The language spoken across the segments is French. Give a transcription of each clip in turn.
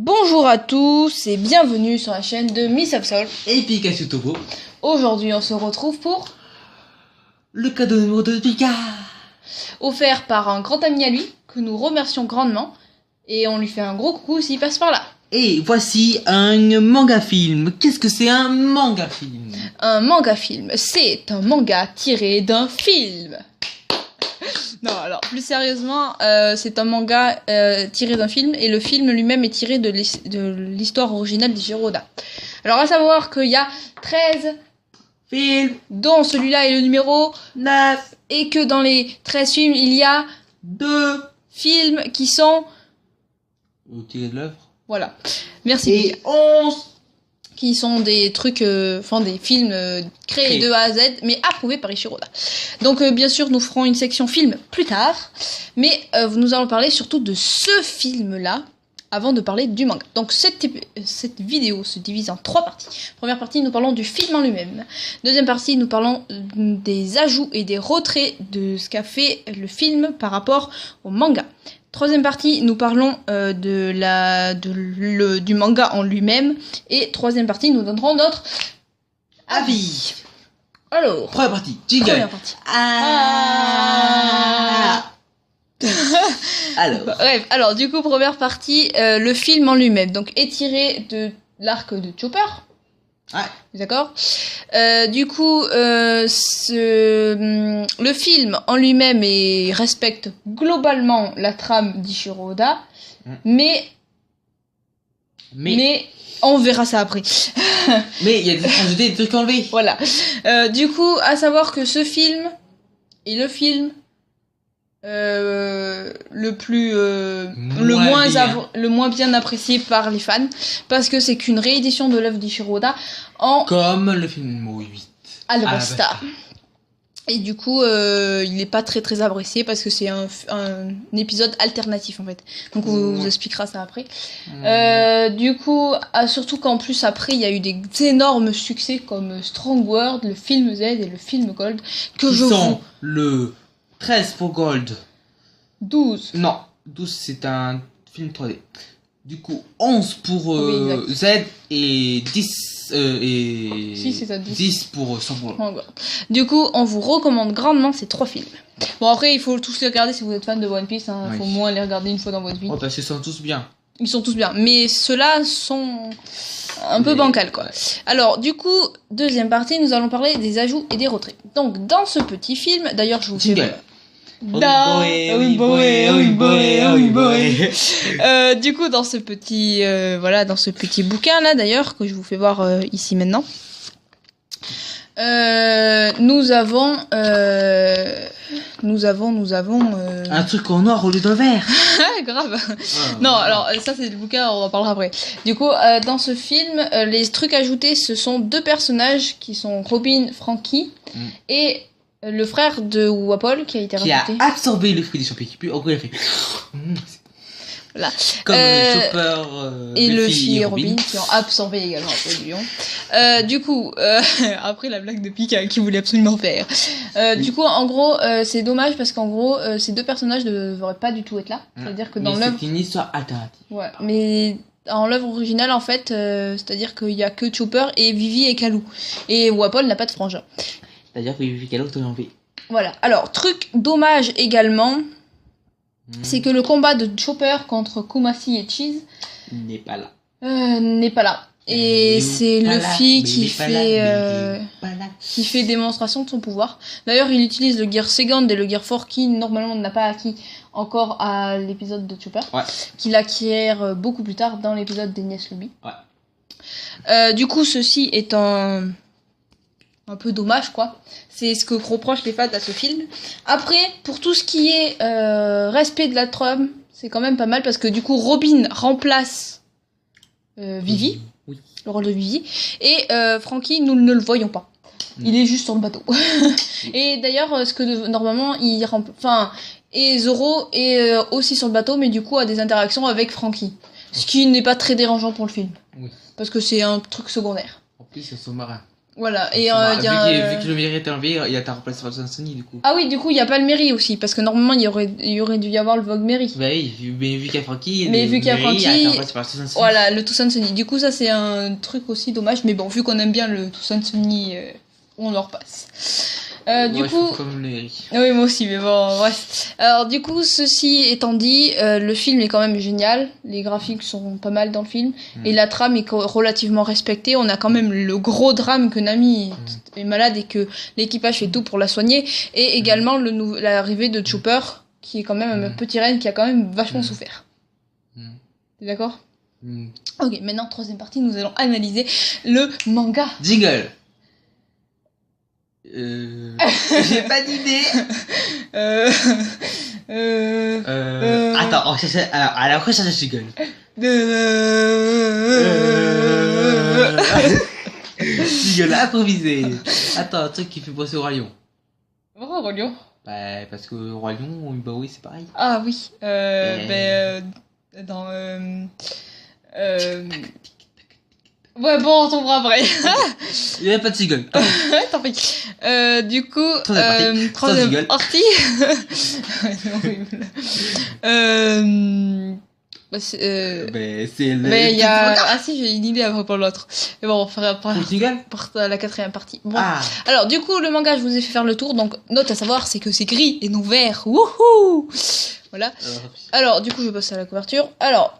Bonjour à tous et bienvenue sur la chaîne de Miss Absol et Pikachu Togo. Aujourd'hui on se retrouve pour le cadeau numéro 2 de Pika, offert par un grand ami à lui que nous remercions grandement et on lui fait un gros coucou s'il passe par là. Et voici un manga film. Qu'est-ce que c'est un manga film? Un manga film, c'est un manga tiré d'un film. Non, alors plus sérieusement, c'est un manga tiré d'un film et le film lui-même est tiré de l'histoire originale d'Ichiro Oda. Alors à savoir qu'il y a 13 films, dont celui-là est le numéro 9, et que dans les 13 films, il y a 2 films qui sont tirés de l'œuvre. Voilà, merci. Et 11 qui sont des trucs, des films créés de A à Z, mais approuvés par Ichiro Oda. Donc bien sûr, nous ferons une section film plus tard, mais nous allons parler surtout de ce film-là, avant de parler du manga. Donc cette vidéo se divise en 3 parties. Première partie, nous parlons du film en lui-même. Deuxième partie, nous parlons des ajouts et des retraits de ce qu'a fait le film par rapport au manga. Troisième partie, nous parlons du manga en lui-même. Et troisième partie, nous donnerons notre avis. Alors, Première partie, jingle. Première partie. Alors, du coup, première partie, le film en lui-même. Donc, est tiré de l'arc de Chopper. Ouais. D'accord. Du coup, le film en lui-même respecte globalement la trame d'Ichiro Oda, mais on verra ça après. Mais il y a des trucs enlevés. Voilà. Du coup, à savoir que ce film est le film le moins bien apprécié par les fans, parce que c'est qu'une réédition de l'œuvre d'Ichiro Oda comme le film numéro 8 Alabasta. Et du coup il est pas très très apprécié parce que c'est un épisode alternatif en fait, donc on vous expliquera ça après. Du coup surtout qu'en plus après il y a eu des énormes succès comme Strong World, le film Z et le film Gold le 13 pour Gold. 12. Non, 12 c'est un film 3D. Du coup, 11 pour Z et 10 si, c'est ça, 10 pour Strong World. Du coup, on vous recommande grandement ces 3 films. Bon, après, il faut tous les regarder si vous êtes fan de One Piece. Il faut au moins les regarder une fois dans votre vie. Ouais, parce qu'ils sont tous bien. Ils sont tous bien. Mais ceux-là sont un peu bancals, quoi. Alors, du coup, deuxième partie, nous allons parler des ajouts et des retraits. Donc, dans ce petit film, d'ailleurs, je vous fais... Du coup, dans ce petit bouquin là d'ailleurs que je vous fais voir ici maintenant, nous avons un truc en noir au lieu d'un vert. grave. Non, alors ça c'est le bouquin, on en parlera après. Du coup, dans ce film, les trucs ajoutés, ce sont 2 personnages qui sont Robin, Franky et le frère de Wapol qui a été rajouté. Qui a absorbé le fruit des champignons qui pue. En gros, il a fait. Voilà. Comme Chopper et Luffy et Robin qui ont absorbé également un peu du lion. Du coup, après la blague de Pika qui voulait absolument faire. Du coup, en gros, c'est dommage parce qu'en gros, ces 2 personnages ne devraient pas du tout être là. C'est-à-dire que dans l'œuvre. C'est une histoire alternative. Ouais, mais en l'œuvre originale, en fait, c'est-à-dire qu'il y a que Chopper et Vivi et Kalou. Et Wapol n'a pas de frangin. C'est-à-dire que Vivi et Kalou t'ont envie. Voilà. Alors, truc dommage également. C'est que le combat de Chopper contre Kumasi et Cheese n'est pas là. Et c'est Luffy qui fait démonstration de son pouvoir. D'ailleurs, il utilise le Gear Second et le Gear 4 qui normalement n'a pas acquis encore à l'épisode de Chopper. Ouais. Qu'il acquiert beaucoup plus tard dans l'épisode d'Enies Lobby. Ouais. Du coup, ceci est un peu dommage, quoi. C'est ce que reprochent les fans à ce film. Après, pour tout ce qui est respect de la trame, c'est quand même pas mal parce que du coup, Robin remplace Vivi, le rôle de Vivi, et Franky, nous ne le voyons pas. Il est juste sur le bateau. Et d'ailleurs, normalement, et Zoro est aussi sur le bateau, mais du coup a des interactions avec Franky. Ce qui n'est pas très dérangeant pour le film. Oui. Parce que c'est un truc secondaire. En plus, c'est sous-marin. Voilà, et il y a... Vu que le Mary est enlevé, il y a ta remplacé par Sony du coup. Ah oui, du coup, il n'y a pas le Mary aussi, parce que normalement, il y aurait dû y avoir le Vogue Mary. Bah oui, mais vu qu'il y a Frankie, voilà, le Toussaint Sony. Du coup, ça, c'est un truc aussi dommage, mais bon, vu qu'on aime bien le Toussaint Sony, on le repasse. Du coup, comme les... oui, moi aussi, mais bon, bref. Alors, du coup, ceci étant dit, le film est quand même génial. Les graphiques sont pas mal dans le film. Et la trame est relativement respectée. On a quand même le gros drame que Nami est malade et que l'équipage fait tout pour la soigner. Et également l'arrivée de Chopper, qui est quand même un petit reine qui a quand même vachement souffert. T'es d'accord? Ok, maintenant, troisième partie, nous allons analyser le manga. Jingle. J'ai pas d'idée. Attends, on cherche. Alors, à la prochaine, je rigole. Jingle improvisé. Attends, un truc qui fait penser au Roi Lion. Pourquoi Roi Lion? Bah, parce que Roi Lion, bah oui, c'est pareil. Ah oui. Dans. Ouais, bon, on tombera après. Il n'y a pas de jingle. Tant pis. Du coup, troisième partie. C'est horrible. Mais il y a... Ah si, j'ai une idée après pour l'autre. Mais bon, on fera pour la quatrième partie. Bon. Alors, du coup, le manga, je vous ai fait faire le tour. Donc, note à savoir, c'est que c'est gris et non vert. Wouhou! Voilà. Alors, du coup, je passe à la couverture. Alors...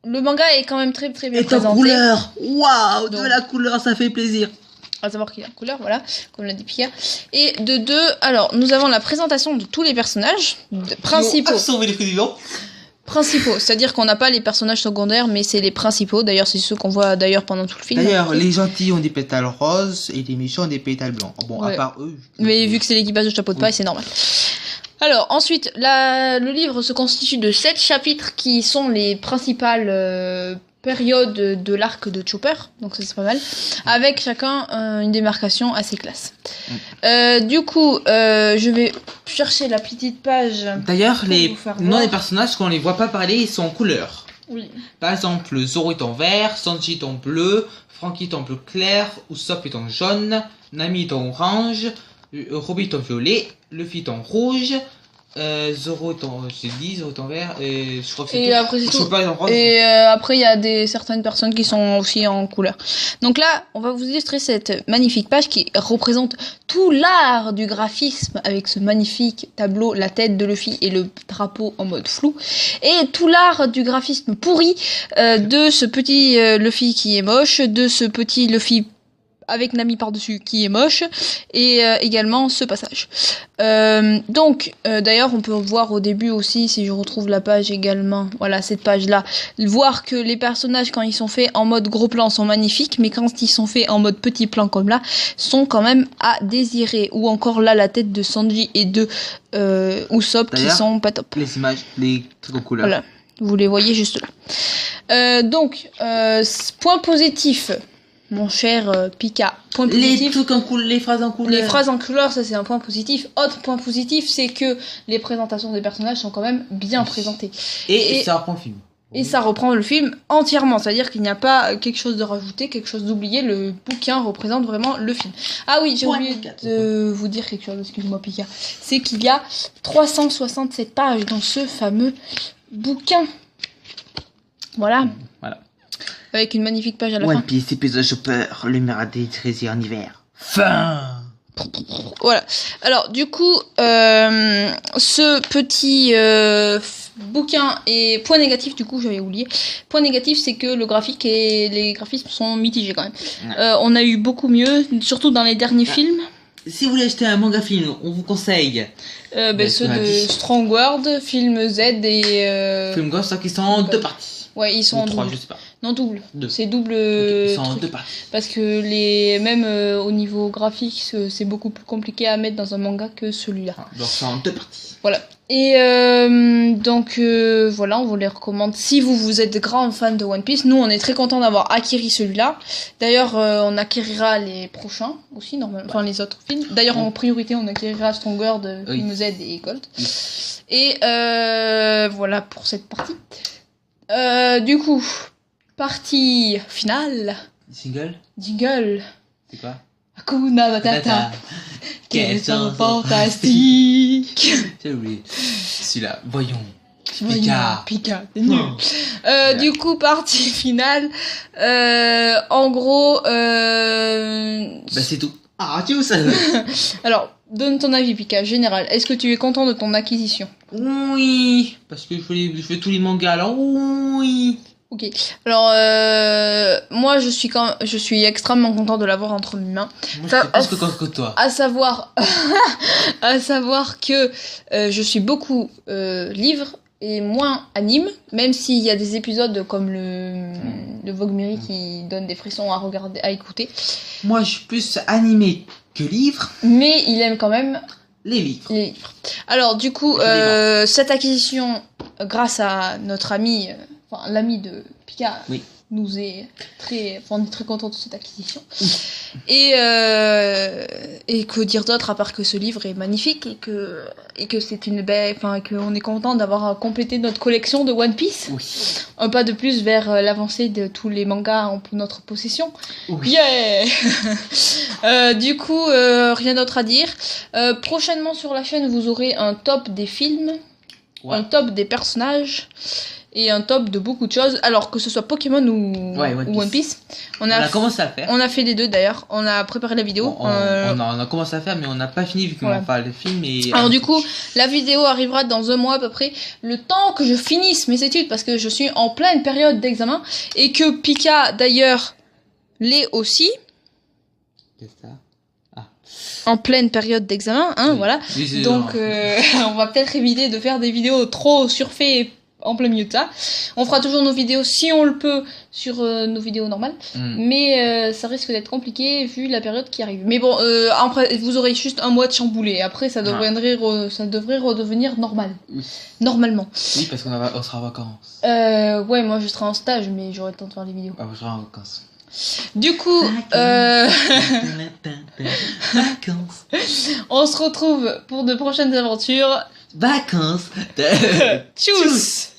Le manga est quand même très très bien présenté. Et en couleur. Waouh, de la couleur, ça fait plaisir. À savoir qu'il y a une couleur, voilà, comme l'a dit Pierre. Et de deux, alors, nous avons la présentation de tous les personnages principaux. Principaux, c'est-à-dire qu'on n'a pas les personnages secondaires, mais c'est les principaux. D'ailleurs, c'est ceux qu'on voit d'ailleurs pendant tout le film. D'ailleurs, les gentils ont des pétales roses et les méchants ont des pétales blancs. Bon, à part eux. Mais vu que c'est l'équipage de Chapeau de Paille, c'est normal. Alors, ensuite, le livre se constitue de 7 chapitres qui sont les principales périodes de l'arc de Chopper, donc ça c'est pas mal, avec chacun une démarcation assez classe. Du coup, je vais chercher la petite page. D'ailleurs, les noms des personnages, quand on les voit pas parler, ils sont en couleur. Oui. Par exemple, Zoro est en vert, Sanji est en bleu, Frankie est en bleu clair, Usopp est en jaune, Nami est en orange, Robin est en violet, Luffy est en rouge, Zoro est en... Zoro est en vert, et je crois que c'est tout. Après, c'est tout. Et après, il y a certaines personnes qui sont aussi en couleur. Donc là, on va vous illustrer cette magnifique page qui représente tout l'art du graphisme avec ce magnifique tableau, la tête de Luffy et le drapeau en mode flou. Et tout l'art du graphisme pourri de ce petit Luffy qui est moche, de ce petit Luffy avec Nami par-dessus qui est moche, et également ce passage. D'ailleurs, on peut voir au début aussi, si je retrouve la page également, voilà, cette page-là, voir que les personnages, quand ils sont faits en mode gros plan, sont magnifiques, mais quand ils sont faits en mode petit plan comme là, sont quand même à désirer. Ou encore là, la tête de Sanji et de Usopp qui sont pas top. Les images, les trucs en couleur. Voilà, vous les voyez juste là. Point positif. Mon cher Pika, point positif. Les trucs en couleur, les phrases en couleur. Les phrases en couleur, ça c'est un point positif. Autre point positif, c'est que les présentations des personnages sont quand même bien présentées. Et ça reprend le film. Et ça reprend le film entièrement, c'est-à-dire qu'il n'y a pas quelque chose de rajouté, quelque chose d'oublié. Le bouquin représente vraiment le film. Ah oui, j'ai oublié de vous dire quelque chose, excuse-moi Pika. C'est qu'il y a 367 pages dans ce fameux bouquin. Voilà. Avec une magnifique page à la fin. One Piece, épisode Chopper, lumière à détruire en hiver. Fin. Voilà. Alors, du coup, ce petit bouquin est point négatif, du coup, j'avais oublié. Point négatif, c'est que le graphique et les graphismes sont mitigés quand même. On a eu beaucoup mieux, surtout dans les derniers films. Si vous voulez acheter un manga film, on vous conseille ceux de Strong World, Film Z et... Film Ghost, qui sont en 2 parties. Ouais, ils sont en 3, double. je sais pas. Non, double. 2. C'est double. Ils sont en 2 parties. Parce que même au niveau graphique, c'est beaucoup plus compliqué à mettre dans un manga que celui-là. Donc c'est en 2 parties. Voilà. Et voilà, on vous les recommande. Si vous êtes grand fan de One Piece, nous on est très content d'avoir acquis celui-là. D'ailleurs, on acquérira les prochains aussi, normalement. Enfin, les autres films. D'ailleurs, en priorité, on acquérira Stronger de Film Z et Gold. Et voilà pour cette partie. Du coup, partie finale. Jingle. Jingle. C'est quoi? Hakuna Matata. Quels sont fantastiques. J'ai oublié. Celui-là, voyons. Pika, c'est nul. Du coup, partie finale. En gros, bah c'est tout. Ah, tu sais. Alors, donne ton avis, Pika, général. Est-ce que tu es content de ton acquisition? Oui, parce que je fais tous les mangas, alors oui. Ok. Alors, moi, je suis extrêmement content de l'avoir entre mes mains. Moi, je suis plus content que toi. À savoir que je suis beaucoup livre et moins anime, même s'il y a des épisodes comme le Vogue Mary qui donne des frissons à regarder, à écouter. Moi, je suis plus animé que livre. Mais il aime quand même les livres. Alors, du coup, cette acquisition, grâce à notre ami, enfin l'ami de Pika, oui. nous est on est très content de cette acquisition. Oui. Et que dire d'autre à part que ce livre est magnifique et que c'est une belle, enfin qu'on est content d'avoir complété notre collection de One Piece. Oui. Un pas de plus vers l'avancée de tous les mangas en notre possession. Oui. Yeah. Du coup, rien d'autre à dire. Prochainement sur la chaîne, vous aurez un top des films, un top des personnages. Et un top de beaucoup de choses, alors que ce soit Pokémon ou One Piece. On a commencé à faire. On a fait les deux d'ailleurs, on a préparé la vidéo. On a commencé à faire, mais on n'a pas fini vu qu'on va faire le film. Alors du coup, la vidéo arrivera dans un mois à peu près, le temps que je finisse mes études, parce que je suis en pleine période d'examen, et que Pika d'ailleurs l'est aussi. C'est ça. En pleine période d'examen, hein, oui. Voilà. Oui, donc on va peut-être éviter de faire des vidéos trop surfait en plein milieu de ça. On fera toujours nos vidéos si on le peut sur nos vidéos normales, mais ça risque d'être compliqué vu la période qui arrive. Mais bon, après vous aurez juste un mois de chamboulé. Après ça devrait redevenir normal. Oui. Normalement. Oui, parce qu'on sera en vacances. Ouais, moi je serai en stage, mais j'aurai le temps de faire les vidéos. Ah, je serai en vacances. Du coup, on se retrouve pour de prochaines aventures. Vacances. Tchuss.